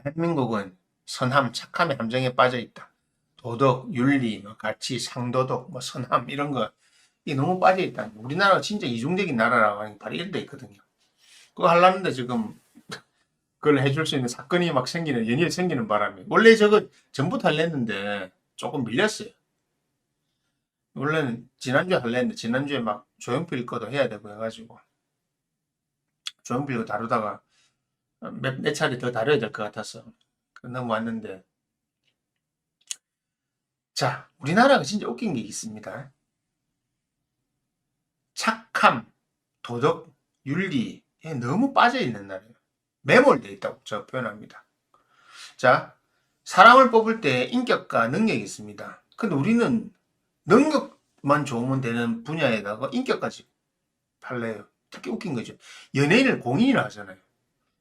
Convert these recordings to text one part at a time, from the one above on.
대한민국은 선함, 착함의 함정에 빠져 있다. 도덕, 윤리, 가치, 상도덕, 선함 이런 거 이게 너무 빠져 있다. 우리나라가 진짜 이중적인 나라라고 하는 게 바로 이런 데 있거든요. 그거 하려는데 지금 그걸 해줄 수 있는 사건이 막 생기는 연일 생기는 바람에 원래 저거 전부터 하려는데 조금 밀렸어요. 원래는 지난주에 하려는데 지난주에 막 조용필 거도 해야 되고 해가지고 조용필 거 다루다가 몇 차례 더 다뤄야 될 것 같아서 넘어왔는데, 자, 우리나라가 진짜 웃긴 게 있습니다. 착함, 도덕, 윤리에 너무 빠져있는 나라예요. 매몰되어 있다고 제가 표현합니다. 자, 사람을 뽑을 때 인격과 능력이 있습니다. 근데 우리는 능력만 좋으면 되는 분야에다가 인격까지 팔래요. 특히 웃긴 거죠. 연예인을 공인이라 하잖아요.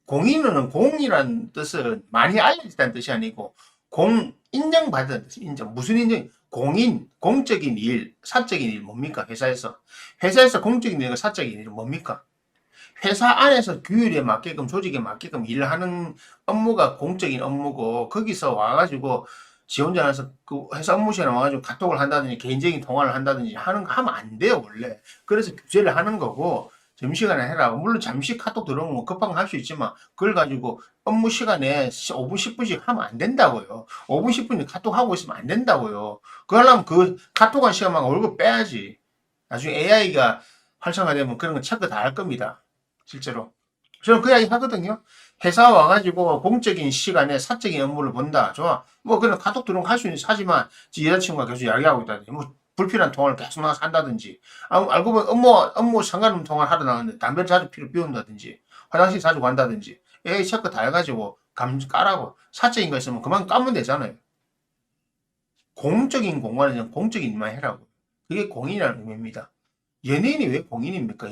공인은 공이란 뜻은 많이 알려졌다는 뜻이 아니고 인정받은 뜻, 무슨 인정? 공인, 공적인 일, 사적인 일 뭡니까? 회사에서 공적인 일과 사적인 일은 뭡니까? 회사 안에서 규율에 맞게끔 조직에 맞게끔 일하는 업무가 공적인 업무고, 거기서 와가지고 지 혼자 나서 그 회사 업무 시간에 와가지고 카톡을 한다든지 개인적인 통화를 한다든지 하면 안 돼요, 원래. 그래서 규제를 하는 거고, 점심시간에 해라. 물론 잠시 카톡 들어오면 뭐 급한 거 할 수 있지만 그걸 가지고 업무 시간에 5분 10분씩 하면 안 된다고요. 5분 10분 카톡 하고 있으면 안 된다고요. 그거 하려면 그 카톡한 시간만 월급 빼야지. 나중에 AI가 활성화되면 그런 거 체크 다 할 겁니다. 실제로. 저는 그 이야기 하거든요. 회사 와가지고 공적인 시간에 사적인 업무를 본다. 좋아. 뭐 그냥 카톡 들어오면 할 수 있는 사지만 여자친구가 계속 이야기하고 있다든지 뭐 불필요한 통화를 계속 나가서 한다든지, 알고 보면 업무 상관없는 통화를 하러 나가는데 담배를 자주 피운다든지 화장실 자주 간다든지 AI 체크 다 해가지고 까라고. 사적인 거 있으면 그만 까면 되잖아요. 공적인 공간에는 공적인 일만 해라고. 그게 공인이라는 의미입니다. 연예인이 왜 공인입니까?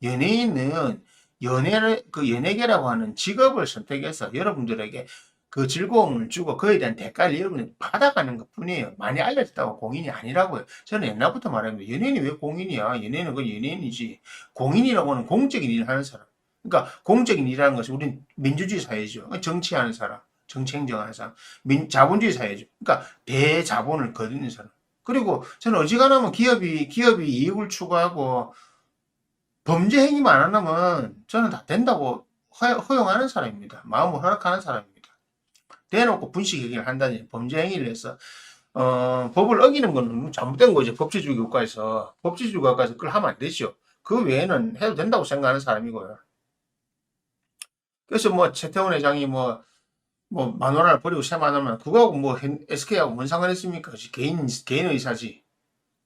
연예인은 연예계라고 하는 직업을 선택해서 여러분들에게 그 즐거움을 주고 그에 대한 대가를 여러분이 받아가는 것 뿐이에요. 많이 알려졌다고 공인이 아니라고요. 저는 옛날부터 말합니다. 연예인이 왜 공인이야? 연예인은 그 연예인이지. 공인이라고 하는 공적인 일을 하는 사람. 그러니까 공적인 일이라는 것은 우리는 민주주의 사회죠. 정치하는 사람, 정치 행정하는 사람, 자본주의 사회죠. 그러니까 대자본을 거두는 사람. 그리고 저는 어지간하면 기업이 이익을 추구하고 범죄 행위만 안 하면 저는 다 된다고 허용하는 사람입니다. 마음을 허락하는 사람입니다. 대놓고 분식 행위를 한다든지 범죄 행위를 해서 법을 어기는 건 잘못된 거죠. 법치주의 국가에서 그걸 하면 안 되죠. 그 외에는 해도 된다고 생각하는 사람이고요. 그래서 뭐 최태원 회장이 뭐 마누라를 버리고 새 만나면 그거하고 뭐 SK하고 뭔 상관 있습니까? 개인 의사지.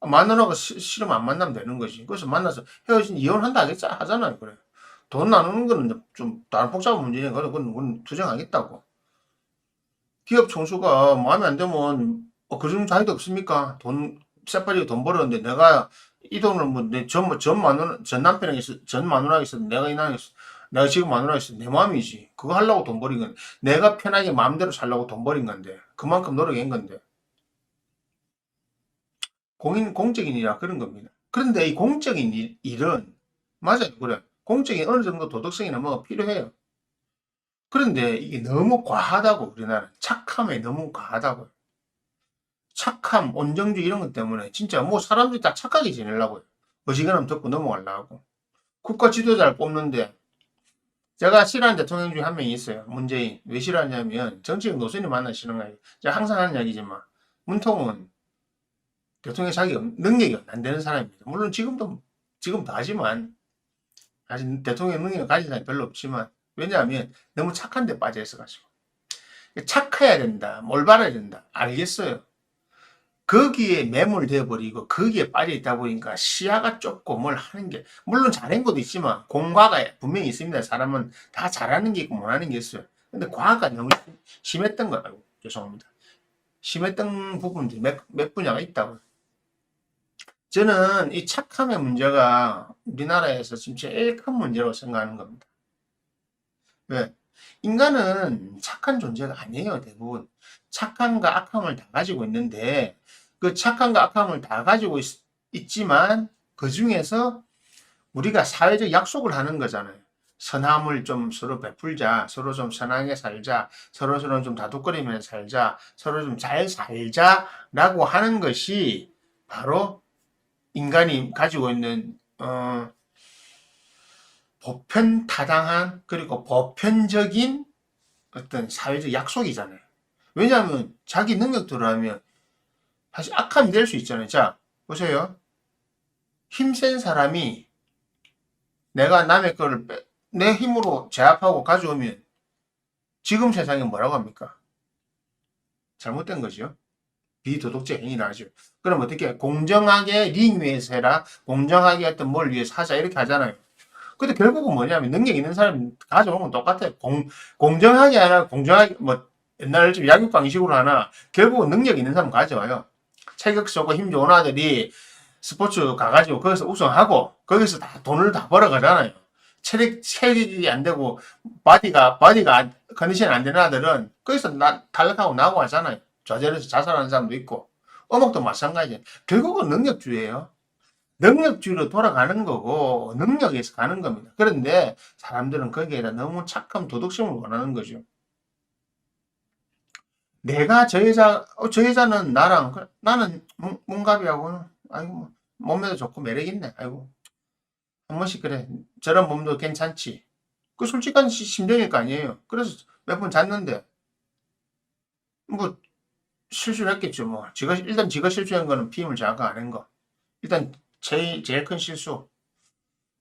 마누라가 싫으면 안 만나면 되는 거지. 그래서 만나서 헤어진 이혼한다 하잖아요. 그래. 돈 나누는 거는 좀 다른 복잡한 문제니까 그건 투쟁하겠다고. 기업 총수가 마음에 안 들면 그 정도 자유도 없습니까? 쎄빠지게 돈 벌었는데 내가 이 돈을 전 남편에게 전 마누라에게 있어 내가 내가 지금 마누라에게 있어 내 마음이지. 그거 하려고 돈 버린 건데 내가 편하게 마음대로 살려고 돈 버린 건데 그만큼 노력한 건데 공적인 일이라 그런 겁니다. 그런데 이 공적인 일은 맞아요. 그래. 공적인 어느 정도 도덕성이나 뭐가 필요해요. 그런데 이게 너무 과하다고, 우리나라 착함에 너무 과하다고요. 착함, 온정주의 이런 것 때문에 진짜 뭐 사람들이 다 착하게 지내려고요. 어지간하면 듣고 넘어가려고. 국가 지도자를 뽑는데 제가 싫어하는 대통령 중에 한 명이 있어요. 문재인. 왜 싫어하냐면 정치적 노선이 만나 싫은 거예요. 제가 항상 하는 이야기지만 문통은 대통령 능력이 안 되는 사람입니다. 물론 지금도 하지만 아직 대통령 능력을 가진 사람이 별로 없지만, 왜냐하면 너무 착한 데 빠져 있어가지고. 착해야 된다. 올바라야 된다. 알겠어요. 거기에 매몰되어 버리고 거기에 빠져 있다 보니까 시야가 좁고 뭘 하는 게, 물론 잘한 것도 있지만 공과가 분명히 있습니다. 사람은 다 잘하는 게 있고 못하는 게 있어요. 근데 과가 너무 심했던 거라고. 죄송합니다. 심했던 부분들이 몇 분야가 있다고. 저는 이 착함의 문제가 우리나라에서 지금 제일 큰 문제라고 생각하는 겁니다. 왜? 인간은 착한 존재가 아니에요, 대부분. 착함과 악함을 다 가지고 있는데, 그 착함과 악함을 다 가지고 있지만, 그 중에서 우리가 사회적 약속을 하는 거잖아요. 선함을 좀 서로 베풀자, 서로 좀 선하게 살자, 서로 좀 다독거리면서 살자, 서로 좀 잘 살자라고 하는 것이 바로 인간이 가지고 있는 보편타당한 그리고 보편적인 어떤 사회적 약속이잖아요. 왜냐하면 자기 능력대로 하면 사실 악함이 될 수 있잖아요. 자, 보세요. 힘센 사람이 내가 남의 거를 내 힘으로 제압하고 가져오면 지금 세상에 뭐라고 합니까? 잘못된 거죠. 비도덕적 행위를 하죠. 그럼 어떻게 공정하게 링 위에서 해라. 공정하게 어떤 뭘 위해서 하자. 이렇게 하잖아요. 근데 결국은 뭐냐면 능력 있는 사람이 가져오면 똑같아요. 공정하게 하나 공정하게 뭐 옛날 좀 약육 방식으로 하나 결국은 능력 있는 사람 가져와요. 체격 쏘고 힘 좋은 아들이 스포츠 가가지고 거기서 우승하고 거기서 다 돈을 다 벌어가잖아요. 체력이 안 되고 바디가 컨디션이 안 되는 아들은 거기서 탈락하고 나고 하잖아요. 좌절해서 자살하는 사람도 있고 어목도 마찬가지예요. 결국은 능력주의예요. 능력주의로 돌아가는 거고 능력에서 가는 겁니다. 그런데 사람들은 거기에다 너무 착한 도덕심을 원하는 거죠. 내가 저 여자는 나는 몸값이하고 아이고 뭐, 몸매도 좋고 매력 있네. 아이고 한 번씩 그래 저런 몸도 괜찮지. 그 솔직한 심정일 거 아니에요. 그래서 몇 번 잤는데 뭐 실수를 했겠죠. 뭐 일단 지가 실수한 거는 피임을 자가 안 한 거. 일단 제일 큰 실수.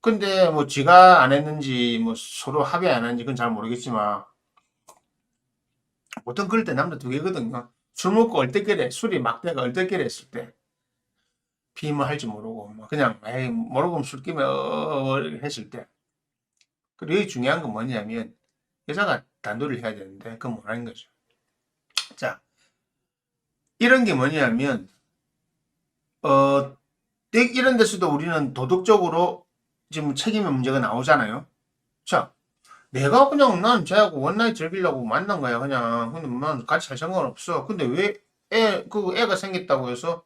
근데 뭐 지가 안 했는지 뭐 서로 합의 안 했는지 그건 잘 모르겠지만 보통 그럴 때 남자 두 개거든요. 술 먹고 얼떨결에 술이 막대가 얼떨결에 했을 때 피임을 할지 모르고 뭐 그냥 에이 모르고 술 끼면 했을 때. 그리고 여기 중요한 건 뭐냐면 여자가 단도리를 해야 되는데 그건 못하는 거죠. 자, 이런 게 뭐냐면 이런 데서도 우리는 도덕적으로 지금 책임의 문제가 나오잖아요. 자, 내가 그냥 난 쟤하고 원나잇 즐기려고 만난 거야. 그냥. 근데 난 같이 살 생각은 없어. 근데 왜 애가 생겼다고 해서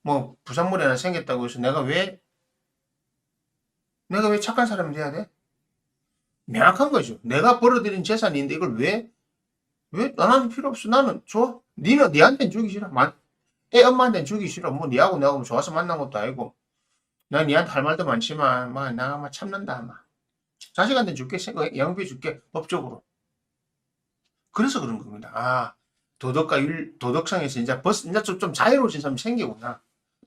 뭐 부산물이 하나 생겼다고 해서 내가 왜 착한 사람이 돼야 돼? 명확한 거죠. 내가 벌어들인 재산인데 이걸 왜 나한테 필요 없어. 나는 줘. 니는 니한테는 주기 싫어. 애 엄마한테는 주기 싫어. 뭐 니하고 내하고 뭐 좋아서 만난 것도 아니고. 난 니한테 할 말도 많지만 막 내가 막 참는다. 막. 자식한테 줄게. 영비 줄게. 법적으로. 그래서 그런 겁니다. 아, 도덕성에서 이제 좀 자유로워진 사람이 생기구나.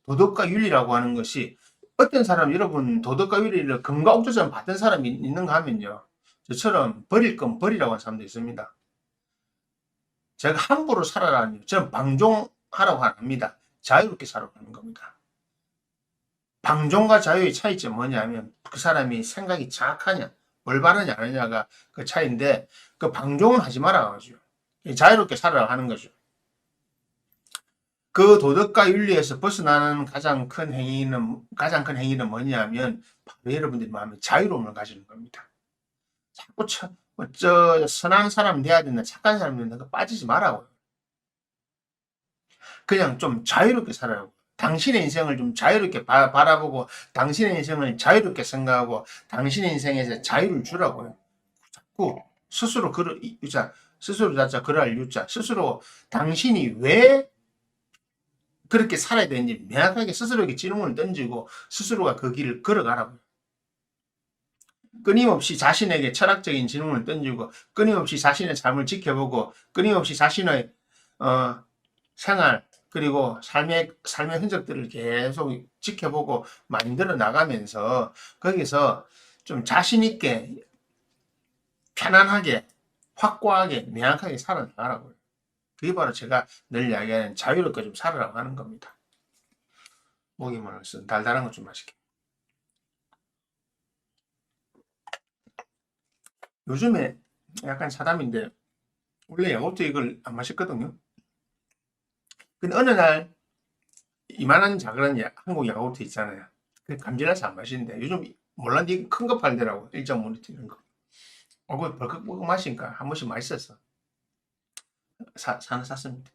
도덕과 윤리라고 하는 것이 어떤 사람, 여러분, 도덕과 윤리를 금과 옥조처럼 받은 사람이 있는가 하면요. 저처럼 버릴 건 버리라고 하는 사람도 있습니다. 제가 함부로 살아라니, 저는 방종하라고 안 합니다. 자유롭게 살아가는 라 겁니다. 방종과 자유의 차이점은 뭐냐면 그 사람이 생각이 정확하냐, 올바르냐, 아니냐가 그 차이인데 그 방종은 하지 말아가지고 자유롭게 살아라 하는 거죠. 그 도덕과 윤리에서 벗어나는 가장 큰 행위는 뭐냐면 바로 여러분들이 마음에 자유로움을 가지는 겁니다. 자꾸 선한 사람 돼야 된다, 착한 사람 된다, 그 빠지지 말라고요. 그냥 좀 자유롭게 살아라고. 당신의 인생을 좀 자유롭게 바라보고 당신의 인생을 자유롭게 생각하고 당신의 인생에서 자유를 주라고요. 자꾸 스스로 자자 그럴 유자 스스로 당신이 왜 그렇게 살아야 되는지 명확하게 스스로에게 질문을 던지고 스스로가 그 길을 걸어가라고요. 끊임없이 자신에게 철학적인 질문을 던지고 끊임없이 자신의 삶을 지켜보고 끊임없이 자신의 생활 그리고 삶의 흔적들을 계속 지켜보고 만들어 나가면서 거기서 좀 자신 있게 편안하게 확고하게 명확하게 살아나가라고요. 그게 바로 제가 늘 이야기하는 자유롭게 좀 살아라고 하는 겁니다. 목이 말라서 달달한 것 좀 마실게요. 요즘에 약간 사담인데 원래 야구르트 이걸 안 마셨거든요. 근데 어느 날 이만한 작은 한국 야구르트 있잖아요. 그 감질나서 안 마시는데 요즘 몰랐는데 큰 거 팔더라고. 1.5리터 이런 거. 그거 벌컥벌컥 마시니까 한 번씩 맛있었어. 사는 샀습니다.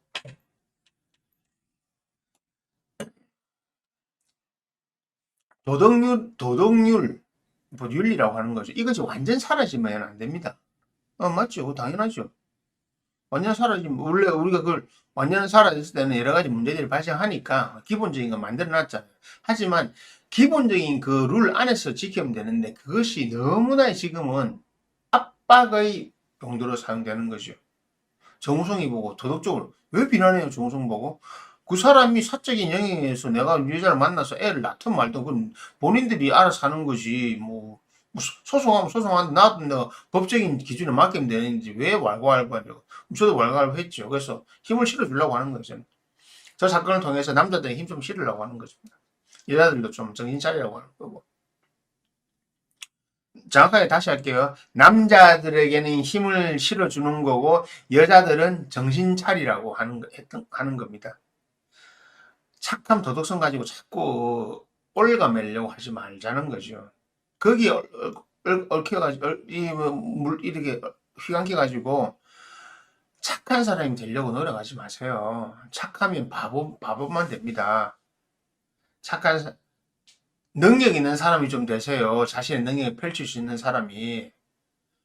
도덕률 뭐 윤리라고 하는 거죠. 이것이 완전 사라지면 안 됩니다. 맞죠. 당연하죠. 완전 사라지면, 원래 우리가 그걸 완전 사라졌을 때는 여러 가지 문제들이 발생하니까 기본적인 거 만들어 놨잖아요. 하지만 기본적인 그 룰 안에서 지키면 되는데 그것이 너무나 지금은 압박의 용도로 사용되는 거죠. 정우성이 보고 도덕적으로 왜 비난해요? 정우성 보고 그 사람이 사적인 영역에서 내가 여자를 만나서 애를 낳든 말든 그건 본인들이 알아서 하는 거지 뭐 소송하면 소송하는데 나도 내가 법적인 기준에 맡기면 되는지 왜 왈가왈부하냐고. 저도 왈가왈부 했죠. 그래서 힘을 실어주려고 하는 거죠. 저 사건을 통해서 남자들에게 힘 좀 실으려고 하는 것입니다. 여자들도 좀 정신 차리라고 하는 거고. 정확하게 다시 할게요. 남자들에게는 힘을 실어주는 거고 여자들은 정신 차리라고 하는 겁니다. 착함 도덕성 가지고 자꾸 올가매려고 하지 말자는 거죠. 거기에 얽혀가지고 이렇게 휘감겨가지고 착한 사람이 되려고 노력하지 마세요. 착하면 바보만 됩니다. 능력 있는 사람이 좀 되세요. 자신의 능력을 펼칠 수 있는 사람이.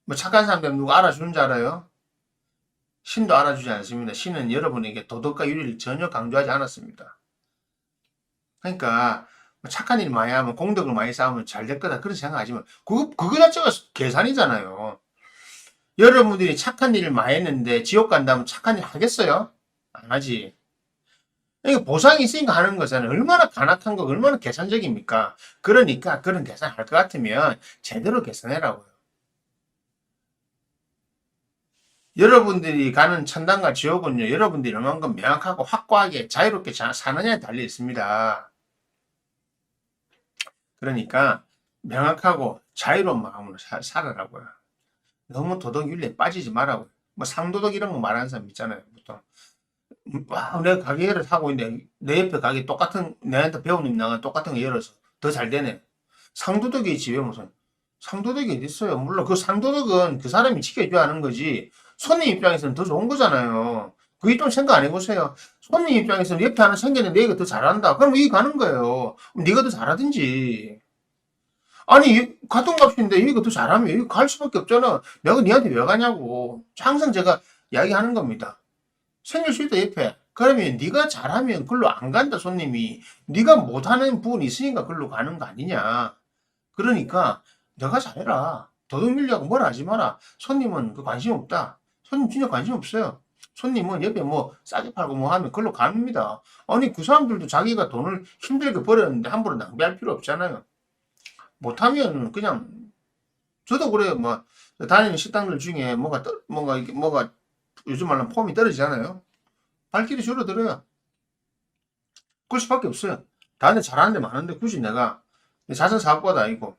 뭐 착한 사람 되면 누가 알아주는 줄 알아요? 신도 알아주지 않습니다. 신은 여러분에게 도덕과 윤리를 전혀 강조하지 않았습니다. 그러니까 뭐 착한 일 많이 하면 공덕을 많이 쌓으면 잘 될 거다 그런 생각하지만 그거 자체가 계산이잖아요. 여러분들이 착한 일을 많이 했는데 지옥 간다면 착한 일 하겠어요? 안 하지. 그러니까 보상이 있으니까 하는 거잖아요. 얼마나 간악한 거, 얼마나 계산적입니까? 그러니까 그런 계산 할 것 같으면 제대로 계산해라고요. 여러분들이 가는 천당과 지옥은요, 여러분들이 얼만큼 명확하고 확고하게 자유롭게 사느냐에 달려 있습니다. 그러니까 명확하고 자유로운 마음으로 살아라고요. 너무 도덕 윤리에 빠지지 말라고요. 뭐 상도덕 이런 거 말하는 사람 있잖아요, 보통. 와, 내가 가게를 하고 있는데 내 옆에 가게 똑같은 내한테 배우는 나가 똑같은 거 열어서 더 잘 되네. 상도덕이 있지 왜 무슨 상도덕이 어디 있어요? 물론 그 상도덕은 그 사람이 지켜줘야 하는 거지. 손님 입장에서는 더 좋은 거잖아요. 그게 좀 생각 안 해보세요. 손님 입장에서는 옆에 하나 생겼는데 얘가 더 잘한다. 그럼 이게 가는 거예요. 네가 더 잘하든지. 아니 같은 값인데 이거 더 잘하면 이거 갈 수밖에 없잖아. 내가 니한테 왜 가냐고. 항상 제가 이야기하는 겁니다. 생길 수 있다 옆에. 그러면 네가 잘하면 글로 안 간다 손님이. 네가 못하는 부분이 있으니까 글로 가는 거 아니냐. 그러니까 너가 잘해라. 도둑 밀려고 뭐라 하지 마라. 손님은 그 관심 없다. 손님 진짜 관심 없어요. 손님은 옆에 뭐 싸게 팔고 뭐 하면 글로 갑니다. 아니 그 사람들도 자기가 돈을 힘들게 벌었는데 함부로 낭비할 필요 없잖아요. 못하면 그냥 저도 그래요. 뭐 다니는 식당들 중에 뭐가 요즘 말로 폼이 떨어지잖아요. 발길이 줄어들어요. 그럴 수밖에 없어요. 다른데 잘하는 데 많은데 굳이 내가 자선 사업가도 아니고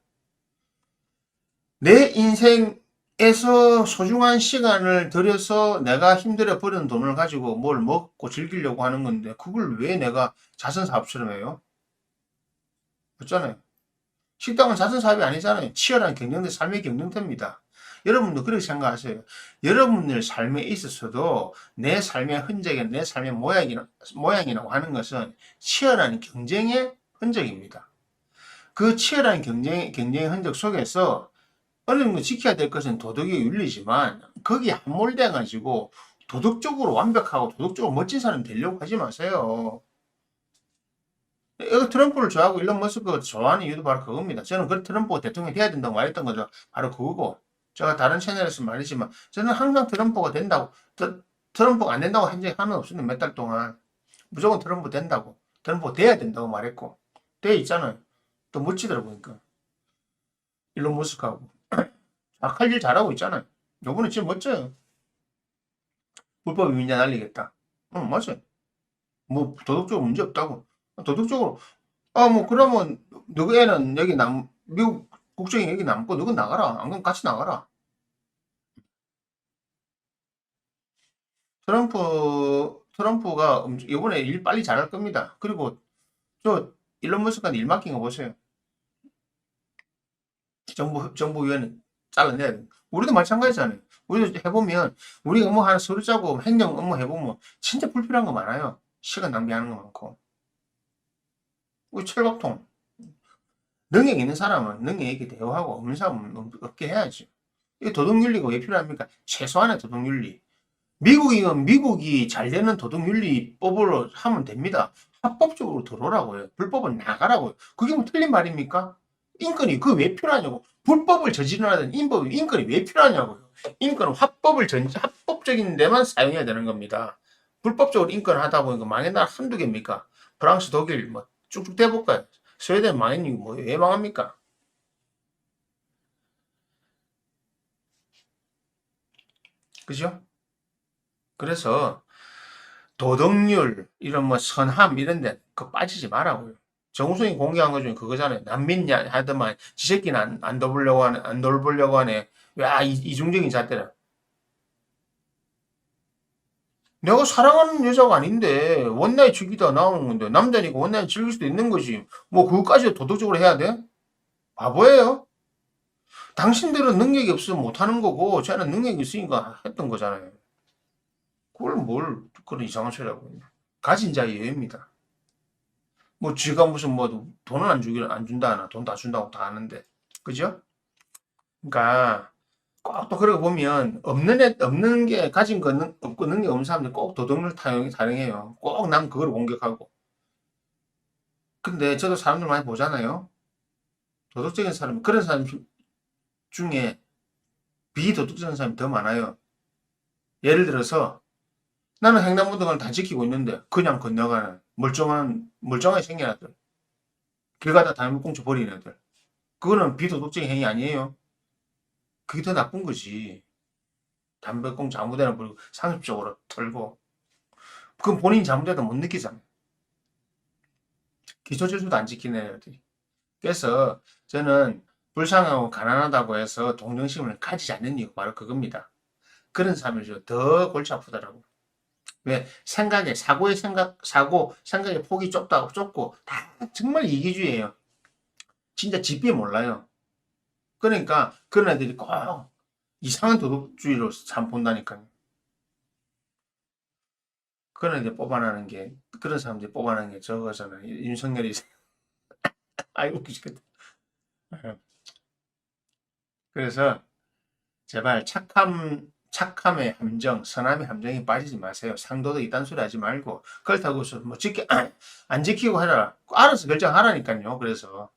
내 인생에서 소중한 시간을 들여서 내가 힘들어 버는 돈을 가지고 뭘 먹고 즐기려고 하는 건데 그걸 왜 내가 자선 사업처럼 해요? 없잖아요. 식당은 자선 사업이 아니잖아요. 치열한 경쟁대 삶의 경쟁대입니다. 여러분도 그렇게 생각하세요. 여러분들 삶에 있어서도 내 삶의 흔적이 내 삶의 모양이라고 하는 것은 치열한 경쟁의 흔적입니다. 그 치열한 경쟁의 흔적 속에서 어느 정도 지켜야 될 것은 도덕의 윤리지만 거기에 함몰돼 가지고 도덕적으로 완벽하고 도덕적으로 멋진 사람 되려고 하지 마세요. 이거 트럼프를 좋아하고 일론 머스크 좋아하는 이유도 바로 그겁니다. 저는 그 트럼프가 대통령이 돼야 된다고 말했던 거죠. 바로 그거고. 제가 다른 채널에서 말했지만 저는 항상 트럼프가 된다고 트럼프가 안 된다고 한 적이 하나 없었는데 몇 달 동안 무조건 트럼프 된다고 트럼프가 돼야 된다고 말했고 돼 있잖아요. 또 멋지더라고 보니까 일론 머스크하고 할 일 잘하고 있잖아요. 요번에 지금 멋져요. 불법 이민자 날리겠다. 맞아요. 뭐 도덕적으로 문제 없다고. 도덕적으로 뭐 그러면 누구 애는 여기 미국 국적이 여기 남고 누구 나가라. 안 그럼 같이 나가라. 트럼프가 이번에 일 빨리 잘할 겁니다. 그리고 저 일론 머스크한테 일 맡긴 거 보세요. 정부위원회 잘라내야 돼. 우리도 마찬가지잖아요. 우리도 해보면 우리 업무 하나 서로 짜고 행정 업무 해보면 진짜 불필요한 거 많아요. 시간 낭비하는 거 많고. 우리 철밥통. 능력 있는 사람은 능력 있게 대우하고 없는 사람은 없게 해야지. 이게 도덕윤리가 왜 필요합니까? 최소한의 도덕윤리. 미국이면 미국이 잘 되는 도덕윤리법으로 하면 됩니다. 합법적으로 들어오라고요. 불법은 나가라고요. 그게 뭐 틀린 말입니까? 인권이 그 왜 필요하냐고. 불법을 저지르는 인권이 왜 필요하냐고요. 인권은 합법적인 데만 사용해야 되는 겁니다. 불법적으로 인권을 하다 보니까 망한 나라 한두 개입니까? 프랑스, 독일 뭐 쭉쭉 대볼까요? 스웨덴 망했니 뭐 왜 망합니까? 그죠? 그래서 도덕률 이런 뭐 선함 이런 데 그 빠지지 말라고요. 정우성이 공개한 것 중에 그거잖아요. 난민냐 하더만 지 새끼는 안 돌보려고 하네. 안 돌보려고 하네. 왜 이중적인 잣대라. 내가 사랑하는 여자가 아닌데 원나잇 즐기다 나오는 건데 남자니까 원나잇 즐길 수도 있는 거지. 뭐 그것까지 도덕적으로 해야 돼? 바보예요? 당신들은 능력이 없으면 못하는 거고 저는 능력이 있으니까 했던 거잖아요. 그걸 뭘 그런 이상한 소리라고 그러냐. 가진 자의 여유입니다. 뭐 쥐가 무슨 뭐 돈을 안 준다 하나 돈 다 준다고 다 하는데 그죠? 그러니까 꼭 또 그러고 보면 없는 게 가진 거는 없고 능력 없는 사람들 꼭 도덕을 타령해요. 꼭 남 그걸 공격하고. 근데 저도 사람들 많이 보잖아요. 도덕적인 사람 그런 사람 중에 비도덕적인 사람이 더 많아요. 예를 들어서 나는 횡단보도를 다 지키고 있는데 그냥 건너가는 멀쩡하게 생긴 애들. 길 가다 담배꽁초 버리는 애들. 그거는 비도덕적인 행위 아니에요. 그게 더 나쁜 거지. 담배꽁초 아무데나 버리고 상습적으로 털고. 그건 본인이 잘못해도 못 느끼잖아. 기초질서도 안 지키는 애들이. 그래서 저는 불쌍하고 가난하다고 해서 동정심을 가지지 않는 이유가 바로 그겁니다. 그런 사람이 더 골치 아프더라고. 왜? 생각의 폭이 좁고, 다 정말 이기주의예요. 진짜 집비 몰라요. 그러니까 그런 애들이 꼭 이상한 도덕주의로 참 본다니까요. 그런 사람들이 뽑아내는 게 저거잖아요. 윤석열이. 아이고, 웃기겠다. 그래서 제발 착함의 함정, 선함의 함정에 빠지지 마세요. 상도덕 이딴 소리 하지 말고. 그렇다고 해서 뭐 안 지키고 하라. 알아서 결정하라니까요. 그래서.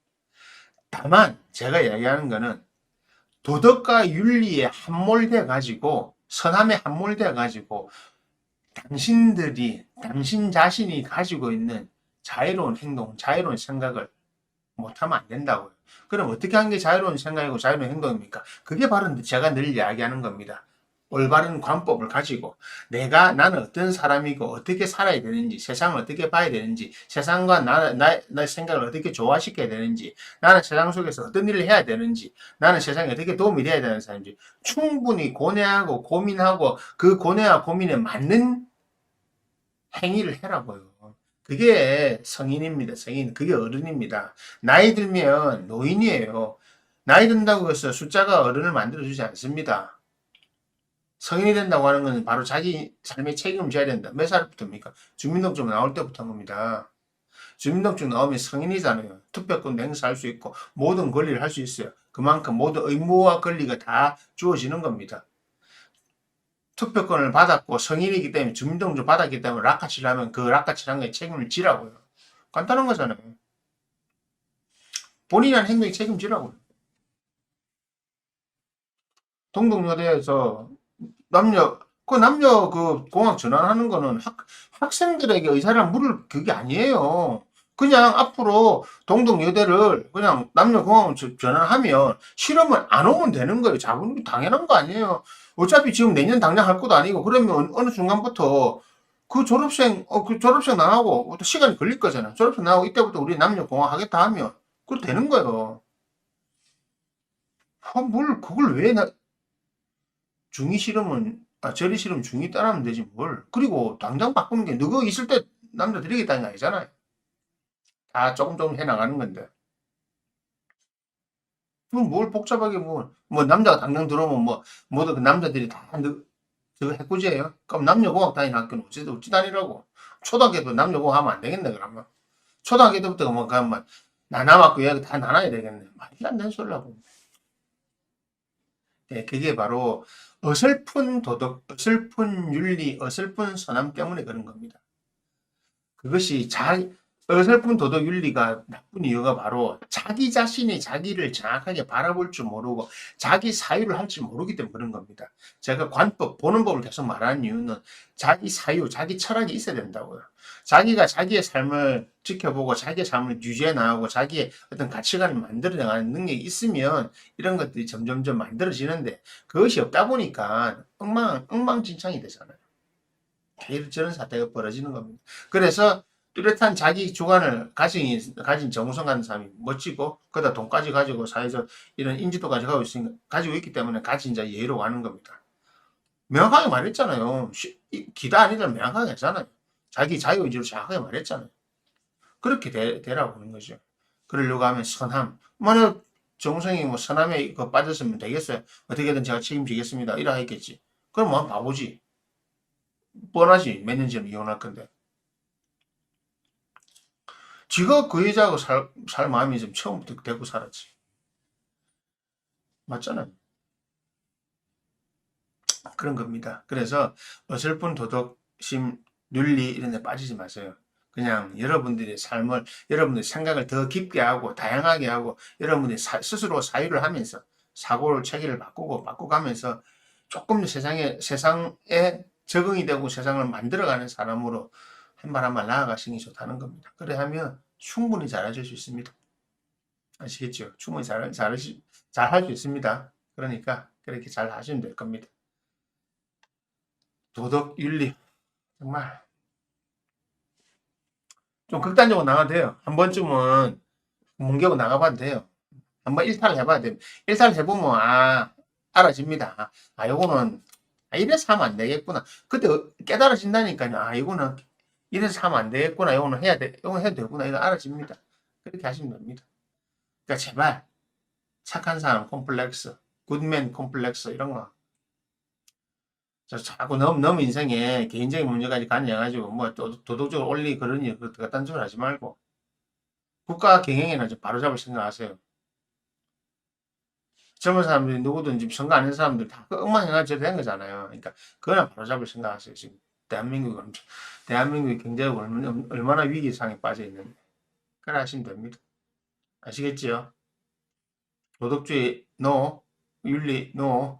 다만, 제가 이야기하는 거는 도덕과 윤리에 함몰돼 가지고, 선함에 함몰돼 가지고, 당신 자신이 가지고 있는 자유로운 행동, 자유로운 생각을 못하면 안 된다고요. 그럼 어떻게 하는 게 자유로운 생각이고 자유로운 행동입니까? 그게 바로 제가 늘 이야기하는 겁니다. 올바른 관법을 가지고 나는 어떤 사람이고 어떻게 살아야 되는지 세상을 어떻게 봐야 되는지 세상과 나의 생각을 어떻게 조화시켜야 되는지 나는 세상 속에서 어떤 일을 해야 되는지 나는 세상에 어떻게 도움이 돼야 되는 사람인지 충분히 고뇌하고 고민하고 그 고뇌와 고민에 맞는 행위를 해라고요. 그게 성인입니다. 성인. 그게 어른입니다. 나이 들면 노인이에요. 나이 든다고 해서 숫자가 어른을 만들어주지 않습니다. 성인이 된다고 하는 것은 바로 자기 삶의 책임을 져야 된다. 몇 살부터입니까? 주민등록증 나올 때부터 한 겁니다. 주민등록증 나오면 성인이잖아요. 투표권도 행사할 수 있고 모든 권리를 할 수 있어요. 그만큼 모든 의무와 권리가 다 주어지는 겁니다. 투표권을 받았고 성인이기 때문에 주민등록증 받았기 때문에 락카치를 하면 그 락카치를 한 거에 책임을 지라고요. 간단한 거잖아요. 본인이 한 행동에 책임지라고요. 동덕여대에서 남녀 그 공학 전환하는 거는 학생들에게 의사를 물을 그게 아니에요. 그냥 앞으로 동덕여대를 그냥 남녀공학을 전환하면 실험을 안 오면 되는 거예요. 자본이 당연한 거 아니에요. 어차피 지금 내년 당장 할 것도 아니고 그러면 어느 순간부터 그 졸업생 나가고 또 시간이 걸릴 거잖아. 졸업생 나가고 이때부터 우리 남녀공학 하겠다 하면 그거 되는 거예요. 뭘 그걸 왜 중이 싫으면 저리 싫으면 중이 따라하면 되지 뭘. 그리고 당장 바꾸는 게 너가 있을 때 남자 드리겠다는 게 아니잖아요. 다 조금 해나가는 건데. 그럼 뭘 복잡하게 뭐 남자가 당장 들어오면 모두 그 남자들이 다 저거 해꾸지예요. 그럼 남녀공학 다니는 학교는 어찌 다니라고. 초등학교 때 남녀공학 하면 안 되겠네 그러면. 초등학교 때부터 뭐 그러면 나눠먹고 여기 다 나눠야 되겠네. 말도 안 되는 소리라고. 네, 그게 바로 어설픈 도덕, 어설픈 윤리, 어설픈 선함 때문에 그런 겁니다. 그것이 어설픈 도덕 윤리가 나쁜 이유가 바로 자기 자신이 자기를 정확하게 바라볼 줄 모르고 자기 사유를 할 줄 모르기 때문에 그런 겁니다. 제가 관법, 보는 법을 계속 말하는 이유는 자기 사유, 자기 철학이 있어야 된다고요. 자기가 자기의 삶을 지켜보고 자기의 삶을 유지해 나가고 자기의 어떤 가치관을 만들어 나가는 능력이 있으면 이런 것들이 점점점 만들어지는데 그것이 없다 보니까 엉망진창이 되잖아요. 저런 사태가 벌어지는 겁니다. 그래서 뚜렷한 자기 주관을 가진 정우성 같은 사람이 멋지고, 그다 돈까지 가지고 사회적 이런 인지도까지 가지고 있기 때문에 같이 이제 예의로 가는 겁니다. 명확하게 말했잖아요. 기다 아니다 명확하게 했잖아요. 자기 자유의지로 정확하게 말했잖아요. 그렇게 되라고 하는 거죠. 그러려고 하면 선함. 만약 정우성이 뭐 선함에 빠졌으면 되겠어요. 어떻게든 제가 책임지겠습니다. 이라 했겠지. 그럼 뭐 바보지. 뻔하지. 몇 년 전에 이혼할 건데. 지가 그 여자하고 살 마음이 좀 처음부터 되고 살았지. 맞잖아요. 그런 겁니다. 그래서 어설픈 도덕심, 윤리 이런 데 빠지지 마세요. 그냥 여러분들의 삶을, 여러분들의 생각을 더 깊게 하고 다양하게 하고 여러분들이 스스로 사유를 하면서 사고를 체계를 바꾸가면서 조금 더 세상에 적응이 되고 세상을 만들어가는 사람으로 한 발 한 발 나아가시는 게 좋다는 겁니다. 그래 하면 충분히 잘하실 수 있습니다. 아시겠죠? 충분히 잘할 수 있습니다. 그러니까 그렇게 잘 하시면 될 겁니다. 도덕, 윤리 정말 좀 극단적으로 나가도 돼요. 한 번쯤은 문개고 나가봐도 돼요. 한번 일탈을 해봐야 돼요. 일탈을 해보면 알아집니다. 요거는 이래서 하면 안 되겠구나. 그때 깨달아진다니까요. 이거는 이래서 하면 안 되겠구나. 요거는 해야 돼. 요거 해도 되구나. 이거 알아집니다. 그렇게 하시면 됩니다. 그러니까 제발 착한 사람 콤플렉스, 굿맨 콤플렉스 이런 거 자꾸 너무 인생에 개인적인 문제까지 관여해가지고 뭐 도덕적으로 올리 그러니 그딴 소리 하지 말고 국가 경영에는 좀 바로잡을 생각하세요. 젊은 사람들이 누구든지 선거 안 한 사람들 다 엉망행화처럼 된 거잖아요. 그러니까 그거는 바로잡을 생각하세요. 지금 대한민국이 경제가 얼마나 위기상에 빠져 있는데 그래 하시면 됩니다. 아시겠지요? 도덕주의 노, 윤리 노.